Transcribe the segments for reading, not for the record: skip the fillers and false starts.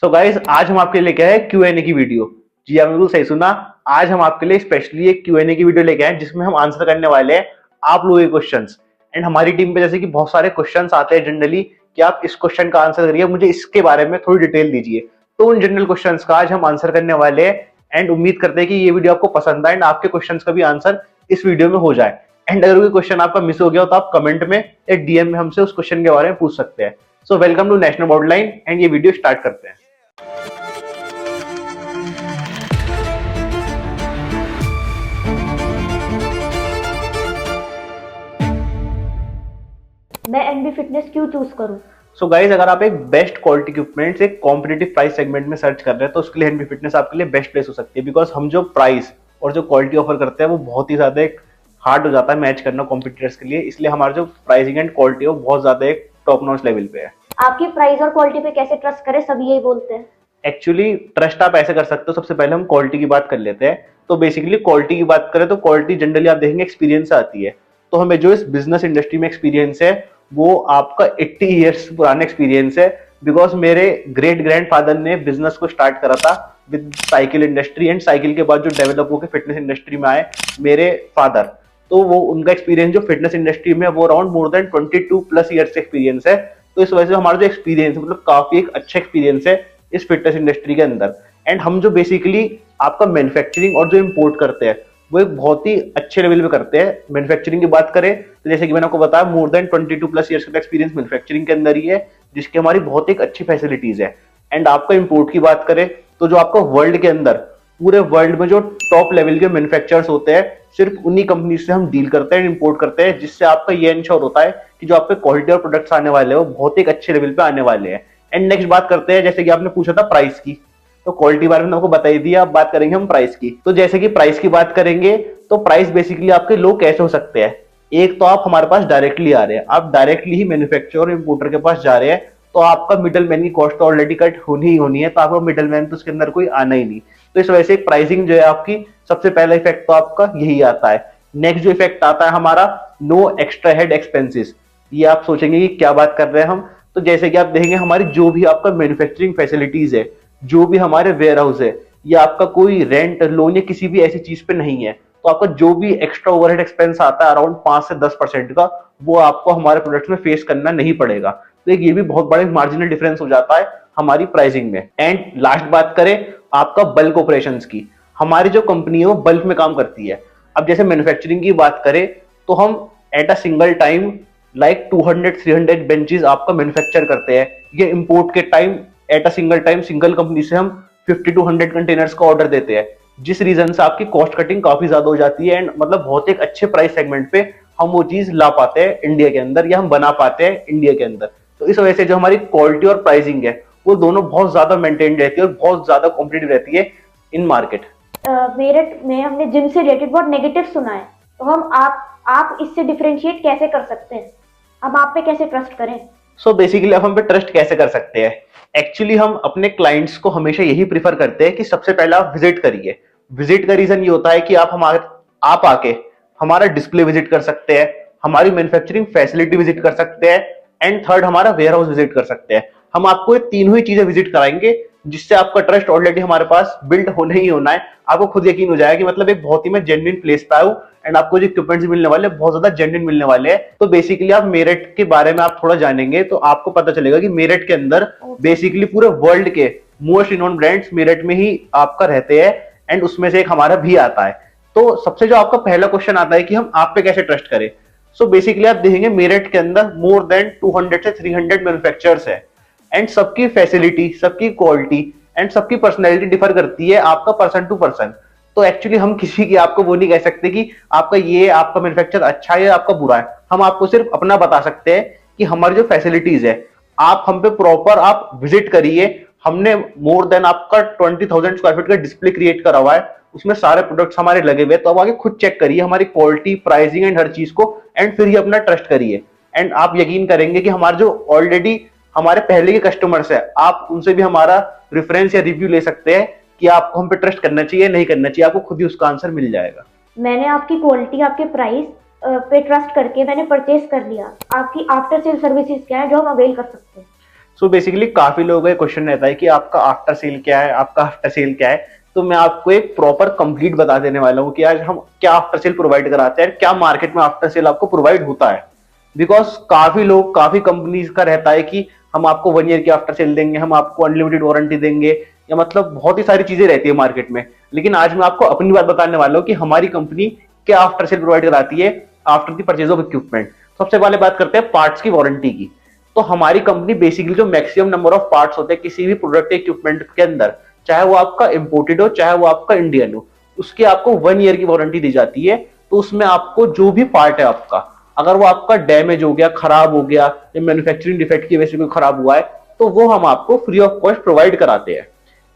So guys, आज हम आपके लिए लेके आए Q&A की वीडियो। जी आपने बिल्कुल सही सुना। आज हम आपके लिए स्पेशली एक Q&A की वीडियो लेके आए जिसमें हम आंसर करने वाले हैं आप लोगों के क्वेश्चंस। एंड हमारी टीम पे जैसे कि बहुत सारे क्वेश्चंस आते हैं जनरली कि आप इस क्वेश्चन का आंसर करिए, मुझे इसके बारे में थोड़ी डिटेल दीजिए। तो उन जनरल क्वेश्चंस का आज हम आंसर करने वाले हैं एंड उम्मीद करते हैं कि ये वीडियो आपको पसंद आए एंड आपके क्वेश्चंस का भी आंसर इस वीडियो में हो जाए। एंड अगर कोई क्वेश्चन आपका मिस हो गया हो तो आप कमेंट में या DM में हमसे उस क्वेश्चन के बारे में पूछ सकते हैं। So welcome to national borderline and ये वीडियो स्टार्ट करते हैं। मैं एनबी फिटनेस क्यों चूज करूं? सो गाइज, अगर आप एक बेस्ट क्वालिटी इक्विपमेंट्स एक कॉम्पिटिटिव प्राइस सेगमेंट में सर्च कर रहे हैं तो उसके लिए एनबी फिटनेस आपके लिए बेस्ट प्लेस हो सकती है। बिकॉज हम जो प्राइस और जो क्वालिटी ऑफर करते हैं वो बहुत ही ज्यादा एक हार्ड हो जाता है मैच करना कॉम्पिटिटर्स के लिए, इसलिए हमारा जो प्राइसिंग एंड क्वालिटी है वो बहुत ज्यादा एक टॉप नॉच लेवल पे है। आपकी प्राइस और क्वालिटी पे कैसे ट्रस्ट करें, सभी यही बोलते हैं। एक्चुअली ट्रस्ट आप ऐसे कर सकते हो, सबसे पहले हम क्वालिटी की बात कर लेते हैं। तो बेसिकली क्वालिटी की बात करें तो क्वालिटी जनरली आप देखेंगे एक्सपीरियंस से आती है। तो हमें जो इस बिजनेस इंडस्ट्री में एक्सपीरियंस है वो आपका 80 ईयर्स पुराना एक्सपीरियंस है। बिकॉज मेरे ग्रेट ग्रैंडफादर ने बिजनेस को स्टार्ट करा था with cycle industry and cycle के बाद जो डेवलप होकर फिटनेस इंडस्ट्री में आए मेरे फादर, तो वो उनका एक्सपीरियंस जो फिटनेस इंडस्ट्री में वो around more than 22+ years experience है। तो इस वजह से हमारा जो एक्सपीरियंस मतलब काफी एक अच्छा एक्सपीरियंस है इस फिटनेस इंडस्ट्री के अंदर। एंड हम जो बेसिकली आपका मैन्युफैक्चरिंग और जो इम्पोर्ट करते हैं वो एक बहुत ही अच्छे लेवल पे करते हैं। मैन्युफैक्चरिंग की बात करें तो जैसे कि मैंने आपको बताया मोर देन 22+ ईयर्स का एक्सपीरियंस मैन्युफैक्चरिंग के अंदर ही है, जिसकी हमारी बहुत एक अच्छी फैसिलिटीज है। एंड आपका इम्पोर्ट की बात करें तो जो आपका वर्ल्ड के अंदर पूरे वर्ल्ड में जो टॉप लेवल के मैन्युफैक्चरर्स होते हैं सिर्फ उन्हीं कंपनी से हम डील करते हैं, इम्पोर्ट करते हैं, जिससे आपका ये इंश्योर होता है कि जो आपके क्वालिटी और प्रोडक्ट्स आने वाले हैं वो बहुत एक अच्छे लेवल पे आने वाले हैं। एंड नेक्स्ट बात करते हैं, जैसे कि आपने पूछा था प्राइस की, तो क्वालिटी बारे में आपको बता ही दिया। अब बात करेंगे हम प्राइस की। तो जैसे कि प्राइस की बात करेंगे तो प्राइस बेसिकली आपके लो कैसे हो सकते हैं। एक तो आप हमारे पास डायरेक्टली आ रहे हैं, आप डायरेक्टली ही मैन्युफैक्चरर और इंपोर्टर के पास जा रहे हैं, तो आपका मिडल मैन की कॉस्ट तो ऑलरेडी कट होनी ही होनी है, तो आपका मिडल मैन तो उसके अंदर कोई आना ही नहीं। तो इस वजह से प्राइसिंग जो है आपकी सबसे पहला इफेक्ट तो आपका यही आता है। नेक्स्ट जो इफेक्ट आता है हमारा नो एक्स्ट्रा हेड एक्सपेंसेस। ये आप सोचेंगे कि क्या बात कर रहे हैं हम, तो जैसे कि आप देखेंगे हमारी जो भी आपका मैन्युफैक्चरिंग फैसिलिटीज है, जो भी हमारे वेयर हाउस है, या आपका कोई रेंट लोन या किसी भी ऐसी चीज पे नहीं है, तो आपका जो भी एक्स्ट्रा ओवरहेड एक्सपेंस आता है अराउंड 5 से 10% का, वो आपको हमारे प्रोडक्ट में फेस करना नहीं पड़ेगा। तो एक ये भी बहुत बड़ा मार्जिनल डिफरेंस हो जाता है हमारी प्राइसिंग में। एंड लास्ट बात करें आपका बल्क ऑपरेशंस की, हमारी जो कंपनी है वो बल्क में काम करती है। अब जैसे मैन्युफैक्चरिंग की बात करें तो हम at a single time like 200-300 benches आपका मैन्युफैक्चर करते हैं। ये इंपोर्ट के time at a single time single company से हम 50 to 100 कंटेनर्स का ऑर्डर देते हैं, जिस रीजन से आपकी कॉस्ट कटिंग काफी ज्यादा हो जाती है। एंड मतलब बहुत एक अच्छे प्राइस सेगमेंट पे हम वो चीज ला पाते हैं इंडिया के अंदर, या हम बना पाते हैं इंडिया के अंदर। तो इस वजह से जो हमारी क्वालिटी और प्राइसिंग है वो दोनों बहुत ज्यादा मेंटेन रहती है और बहुत ज्यादा कॉम्पिटिटिव रहती है इन मार्केट। मेरठ में हमने जिम से रिलेटेड बहुत नेगेटिव सुना है, तो हम आप इससे डिफरेंशिएट कैसे कर सकते हैं? हम आप पे कैसे ट्रस्ट करें? सो बेसिकली आप हम पे ट्रस्ट कैसे कर सकते हैं। एक्चुअली हम अपने क्लाइंट्स को हमेशा यही प्रीफर करते हैं कि सबसे पहले आप विजिट करिए। विजिट का रीजन ये होता है कि आप आके हमारा डिस्प्ले विजिट कर सकते हैं, हमारी मैन्युफैक्चरिंग फैसिलिटी विजिट कर सकते हैं, एंड थर्ड हमारा वेयर हाउस विजिट कर सकते हैं। हम आपको ये तीनों ही चीजें विजिट कराएंगे, जिससे आपका ट्रस्ट ऑलरेडी हमारे पास बिल्ड होने ही होना है। आपको खुद यकीन हो जाएगा कि मतलब एक बहुत ही मैं जेन्युइन प्लेस पे आया हूं एंड आपको जो इक्विपमेंट्स मिलने वाले हैं बहुत ज्यादा जेन्युइन मिलने वाले हैं। तो बेसिकली आप मेरठ के बारे में आप थोड़ा जानेंगे तो आपको पता चलेगा कि मेरठ के अंदर बेसिकली पूरे वर्ल्ड के मोस्ट रिनोन्ड ब्रांड्स मेरठ में ही आपका रहते हैं, एंड उसमें से एक हमारा भी आता है। तो सबसे जो आपका पहला क्वेश्चन आता है कि हम आप पे कैसे ट्रस्ट करें। सो बेसिकली आप देखेंगे मेरठ के अंदर मोर देन 200 से 300 मैन्युफैक्चरर्स है, एंड सबकी फैसिलिटी, सबकी क्वालिटी एंड सबकी पर्सनैलिटी डिफर करती है आपका पर्सन टू पर्सन। तो एक्चुअली हम किसी की आपको वो नहीं कह सकते कि आपका मैन्युफैक्चर अच्छा है या आपका बुरा है। हम आपको सिर्फ अपना बता सकते हैं कि हमारी जो फैसिलिटीज है आप हम पे प्रॉपर आप विजिट करिए। हमने मोर देन आपका 20,000 स्क्वायर फीट का डिस्प्ले क्रिएट करा हुआ है, उसमें सारे प्रोडक्ट्स हमारे लगे हुए हैं। तो आप आगे खुद चेक करिए हमारी क्वालिटी, प्राइसिंग एंड हर चीज को, एंड फिर ही अपना ट्रस्ट करिए। एंड आप यकीन करेंगे कि हमारे जो ऑलरेडी हमारे पहले के कस्टमर्स है, आप उनसे भी हमारा रेफरेंस या रिव्यू ले सकते हैं कि आपको हम पे ट्रस्ट करना चाहिए नहीं करना चाहिए, आपको खुद ही उसका आंसर मिल जाएगा। मैंने आपकी क्वालिटी, आपके प्राइस पे ट्रस्ट करके मैंने परचेज कर लिया। आपकी आफ्टर सेल सर्विसेज क्या है जो हम अवेल कर सकते हैं? सो बेसिकली काफी लोगों का क्वेश्चन रहता है कि आपका आफ्टर सेल क्या है, आपका आफ्टर सेल क्या है। तो मैं आपको एक प्रॉपर कंप्लीट बता देने वाला हूँ कि आज हम क्या आफ्टर सेल प्रोवाइड कराते हैं, क्या मार्केट में आफ्टर सेल आपको प्रोवाइड होता है। बिकॉज काफी लोग, काफी कंपनीज का रहता है कि हम आपको 1 ईयर की आफ्टर सेल देंगे, हम आपको अनलिमिटेड वारंटी देंगे, या मतलब बहुत ही सारी चीजें रहती है मार्केट में। लेकिन आज मैं आपको अपनी बात बताने वाला हूँ कि हमारी कंपनी क्या आफ्टर सेल प्रोवाइड कराती है after the purchase of equipment. सबसे पहले बात करते हैं पार्ट्स की वारंटी की। तो हमारी कंपनी बेसिकली जो मैक्सिमम नंबर ऑफ पार्ट्स होते हैं किसी भी प्रोडक्ट इक्विपमेंट के अंदर, चाहे वो आपका इंपोर्टेड हो चाहे वो आपका इंडियन हो, उसकी आपको 1 ईयर की वारंटी दी जाती है। तो उसमें आपको जो भी पार्ट है आपका, अगर वो आपका डैमेज हो गया, खराब हो गया, या मैन्युफैक्चरिंग डिफेक्ट की वजह से कोई खराब हुआ है, तो वो हम आपको फ्री ऑफ कॉस्ट प्रोवाइड कराते हैं।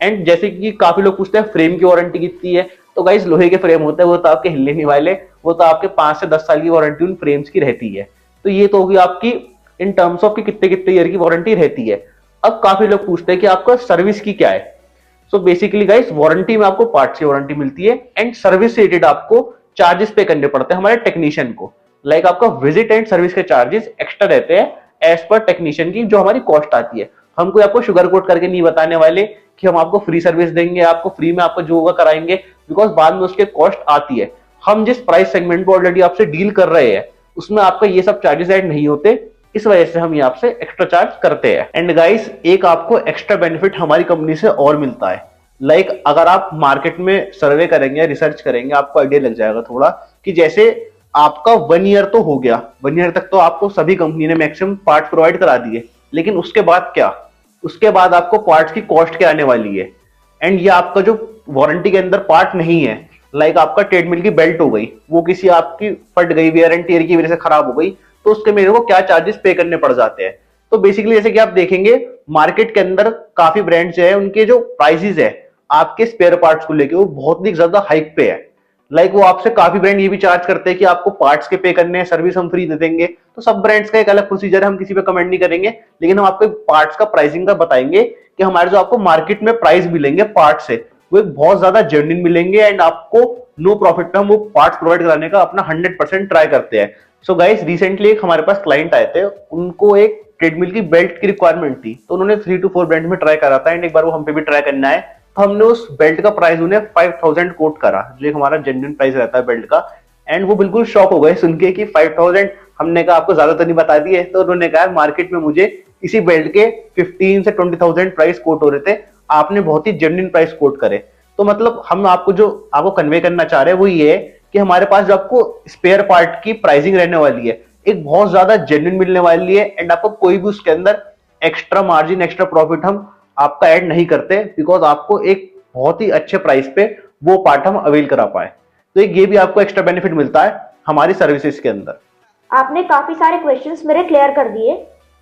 एंड जैसे कि काफी लोग पूछते हैं फ्रेम की वारंटी कितनी है, तो गाइस लोहे के फ्रेम होते हैं, वो तो आपके हिलने नहीं वाले, वो तो आपके 5 से 10 साल की वारंटी उन फ्रेम्स की रहती है। तो ये तो होगी आपकी इन टर्म्स ऑफ कि कितने कितने ईयर की वारंटी रहती है। अब काफी लोग पूछते हैं कि आपका सर्विस की क्या है। सो बेसिकली गाइस वारंटी में आपको पार्ट्स की वारंटी मिलती है, एंड सर्विस से रिलेटेड आपको चार्जेस पे करने पड़ते हैं हमारे टेक्नीशियन को। लाइक आपका विजिट एंड सर्विस के चार्जेस एक्स्ट्रा रहते हैं एज पर टेक्नीशियन की जो हमारी कॉस्ट आती है। हम कोई आपको शुगर कोट करके नहीं बताने वाले कि हम आपको फ्री सर्विस देंगे, आपको फ्री में आपको जो होगा कराएंगे, बिकॉज बाद में उसके कॉस्ट आती है। हम जिस प्राइस सेगमेंट पर ऑलरेडी आपसे डील कर रहे हैं उसमें आपका ये सब चार्जेस ऐड नहीं होते, इस वजह से हम ये आपसे एक्स्ट्रा चार्ज करते हैं। एंड गाइस एक आपको एक्स्ट्रा बेनिफिट हमारी कंपनी से और मिलता है। लाइक अगर आप मार्केट में सर्वे करेंगे, रिसर्च करेंगे, आपको आइडिया लग जाएगा थोड़ा कि जैसे आपका 1 ईयर तो हो गया, 1 ईयर तक तो आपको सभी कंपनी ने मैक्सिमम पार्ट प्रोवाइड करा दिए, लेकिन उसके बाद क्या, उसके बाद आपको पार्ट्स की कॉस्ट क्या आने वाली है। एंड ये आपका जो वारंटी के अंदर पार्ट नहीं है, लाइक आपका ट्रेडमिल की बेल्ट हो गई, वो किसी आपकी फट गई, वेयर एंड टियर की वजह से खराब हो गई, तो उसके मेरे को क्या चार्जेस पे करने पड़ जाते हैं। तो बेसिकली जैसे कि आप देखेंगे मार्केट के अंदर काफी ब्रांड्स है, उनके जो प्राइसेस है आपके स्पेयर पार्ट्स को लेके वो बहुत ही ज्यादा हाइक पे है। लाइक वो आपसे काफी ब्रांड ये भी चार्ज करते हैं कि आपको पार्ट्स के पे करने हैं, सर्विस हम फ्री दे देंगे। तो सब ब्रांड्स का एक अलग प्रोसीजर है, हम किसी पे कमेंट नहीं करेंगे, लेकिन हम आपको पार्ट्स का प्राइसिंग का बताएंगे कि हमारे जो आपको मार्केट में प्राइस मिलेंगे पार्ट से वो एक बहुत ज्यादा जेन्युइन मिलेंगे, एंड आपको नो प्रॉफिट पे हम वो पार्ट्स प्रोवाइड कराने का अपना 100% ट्राई करते हैं। सो गाइस रिसेंटली एक हमारे पास क्लाइंट आए थे, उनको एक ट्रेडमिल की बेल्ट की रिक्वायरमेंट थी, तो उन्होंने 3 to 4 ब्रांड में ट्राई करा था, एंड एक बार वो हम पे भी ट्राई करना है। तो हमने उस बेल्ट का प्राइस उन्हें 5000 कोट करा, जो एक हमारा जेन्युइन प्राइस रहता है बेल्ट का। एंड वो बिल्कुल शॉक हो गए सुन के कि 5000। हमने कहा आपको ज्यादा तो नहीं बता दिए, तो उन्होंने कहा मार्केट में मुझे इसी बेल्ट के 15 से 20,000 प्राइस कोट हो रहे थे, आपने बहुत ही जेन्युइन प्राइस कोट करे। तो मतलब हम आपको जो आपको कन्वे करना चाह रहे हैं वो ये है कि हमारे पास जो आपको स्पेयर पार्ट की प्राइसिंग रहने वाली है एक बहुत ज्यादा जेन्युइन मिलने वाली है, एंड आपको कोई भी उसके अंदर एक्स्ट्रा मार्जिन, एक्स्ट्रा प्रॉफिट हम आपका ऐड नहीं करते, बिकॉज आपको एक बहुत ही अच्छे प्राइस पे वो पार्ट हम अवेल करा पाए। तो एक ये भी आपको एक्स्ट्रा बेनिफिट मिलता है हमारी सर्विसेज के अंदर। आपने काफी सारे क्वेश्चंस मेरे क्लियर कर दिए।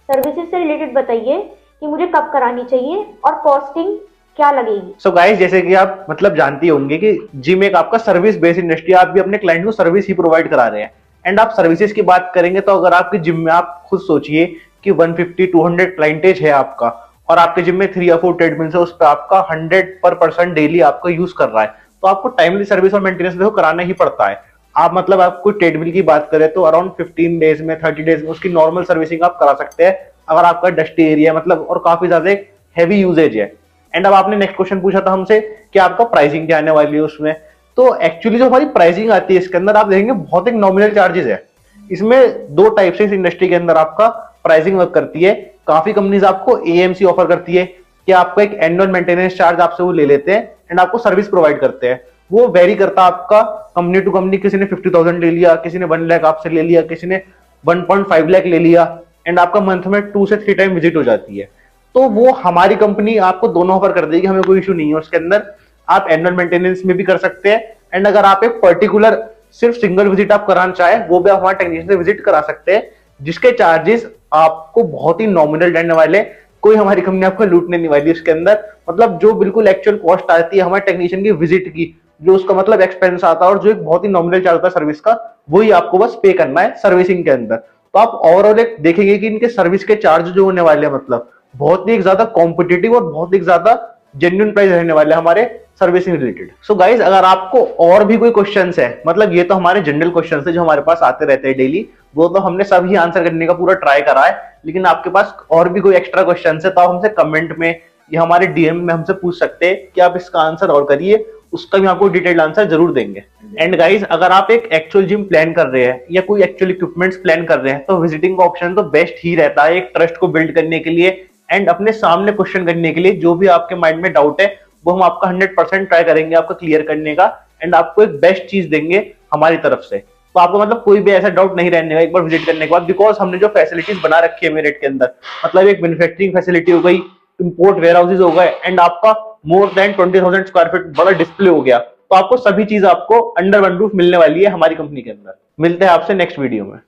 सर्विसेज से रिलेटेड बताइए कि मुझे कब करानी चाहिए और कॉस्टिंग क्या लगेगी। सो गाइस जैसे कि आप मतलब जानती होंगे कि जिम एक आपका सर्विस बेस्ड इंडस्ट्री, आप भी अपने क्लाइंट को सर्विस ही प्रोवाइड करा रहे हैं। एंड आप सर्विसेज की बात करेंगे तो अगर आपके जिम में आप खुद सोचिए कि 150-200 क्लाइंटेज है आपका, और आपके जिम में 3 या 4 ट्रेडमिल्स है, उस पर आपका 100% डेली आपका यूज कर रहा है, तो आपको टाइमली सर्विस और मेंटेनेंस देखो कराना ही पड़ता है। आप मतलब आपको ट्रेडमिल की बात करें तो अराउंड 15 डेज में, 30 डेज में उसकी नॉर्मल सर्विसिंग आप करा सकते हैं, अगर आपका डस्टी एरिया मतलब और काफी ज्यादा हैवी यूजेज है। एंड अब आपने नेक्स्ट क्वेश्चन पूछा था हमसे कि आपका प्राइसिंग क्या आने वाली है उसमें। तो एक्चुअली जो हमारी प्राइसिंग आती है इसके अंदर आप देखेंगे बहुत एक नॉमिनल चार्जेस है। इसमें 2 टाइप से इस इंडस्ट्री के अंदर आपका प्राइसिंग वर्क करती है। काफी कंपनीज आपको एएमसी ऑफर करती है कि आपको एक एनुअल मेंटेनेंस चार्ज आपसे वो ले लेते हैं एंड आपको सर्विस प्रोवाइड करते हैं। वो वेरी करता है आपका कंपनी टू कंपनी, किसी ने 50,000 ले लिया, किसी ने 1 लाख आपसे ले लिया, किसी ने 1.5 लाख ले लिया, एंड आपका मंथ में 2 से 3 टाइम विजिट हो जाती है। तो वो हमारी कंपनी आपको दोनों ऑफर कर देगी, हमें कोई इशू नहीं है उसके अंदर। आप एनुअल मेंटेनेंस में भी कर सकते हैं, एंड अगर आप एक पर्टिकुलर सिर्फ सिंगल विजिट आप कराना चाहे वो भी आप हमारे टेक्नीशियन से विजिट करा सकते हैं, जिसके चार्जेस आपको बहुत ही नॉमिनल रहने वाले। कोई हमारी कंपनी आपको लूटने नहीं वाली उसके अंदर। मतलब जो बिल्कुल एक्चुअल कॉस्ट आती है हमारे टेक्नीशियन की विजिट की, जो उसका मतलब एक्सपेंस आता है और जो एक बहुत ही नॉमिनल चार्ज होता है सर्विस का, वही आपको बस पे करना है सर्विसिंग के अंदर। तो आप ओवरऑल एक देखेंगे कि इनके सर्विस के चार्ज जो होने वाले हैं मतलब बहुत ही ज्यादा कॉम्पिटिटिव और बहुत ही ज्यादा जेन्युइन प्राइस रहने वाले हमारे सर्विसिंग रिलेटेड। सो गाइज अगर आपको और भी कोई क्वेश्चंस है, मतलब ये तो हमारे जनरल क्वेश्चंस है जो हमारे पास आते रहते हैं डेली, वो तो हमने सभी आंसर करने का पूरा ट्राई करा है, लेकिन आपके पास और भी कोई एक्स्ट्रा क्वेश्चन है तो आप हमसे कमेंट में या हमारे डीएम में हमसे पूछ सकते हैं कि आप इसका आंसर और करिए, उसका भी आपको डिटेल्ड आंसर जरूर देंगे। एंड गाइस, अगर आप एक एक्चुअल जिम प्लान कर रहे हैं या कोई एक्चुअल इक्विपमेंट्स प्लान कर रहे हैं तो विजिटिंग का ऑप्शन तो बेस्ट ही रहता है एक ट्रस्ट को बिल्ड करने के लिए एंड अपने सामने क्वेश्चन करने के लिए। जो भी आपके माइंड में डाउट है वो हम आपका 100% ट्राई करेंगे आपका क्लियर करने का एंड आपको एक बेस्ट चीज देंगे हमारी तरफ से। तो आपको मतलब कोई भी ऐसा डाउट नहीं रहने का एक बार विजिट करने के बाद, बिकॉज हमने जो फैसिलिटीज बना रखी है मेरिट के अंदर, मतलब एक मैन्युफैक्चरिंग फैसिलिटी हो गई, इंपोर्ट वेयर हाउसेज हो गए एंड आपका मोर देन 20,000 स्क्वायर फीट बड़ा डिस्प्ले हो गया, तो आपको सभी चीज आपको अंडर वन रूफ मिलने वाली है हमारी कंपनी के अंदर। मिलते हैं आपसे नेक्स्ट वीडियो में।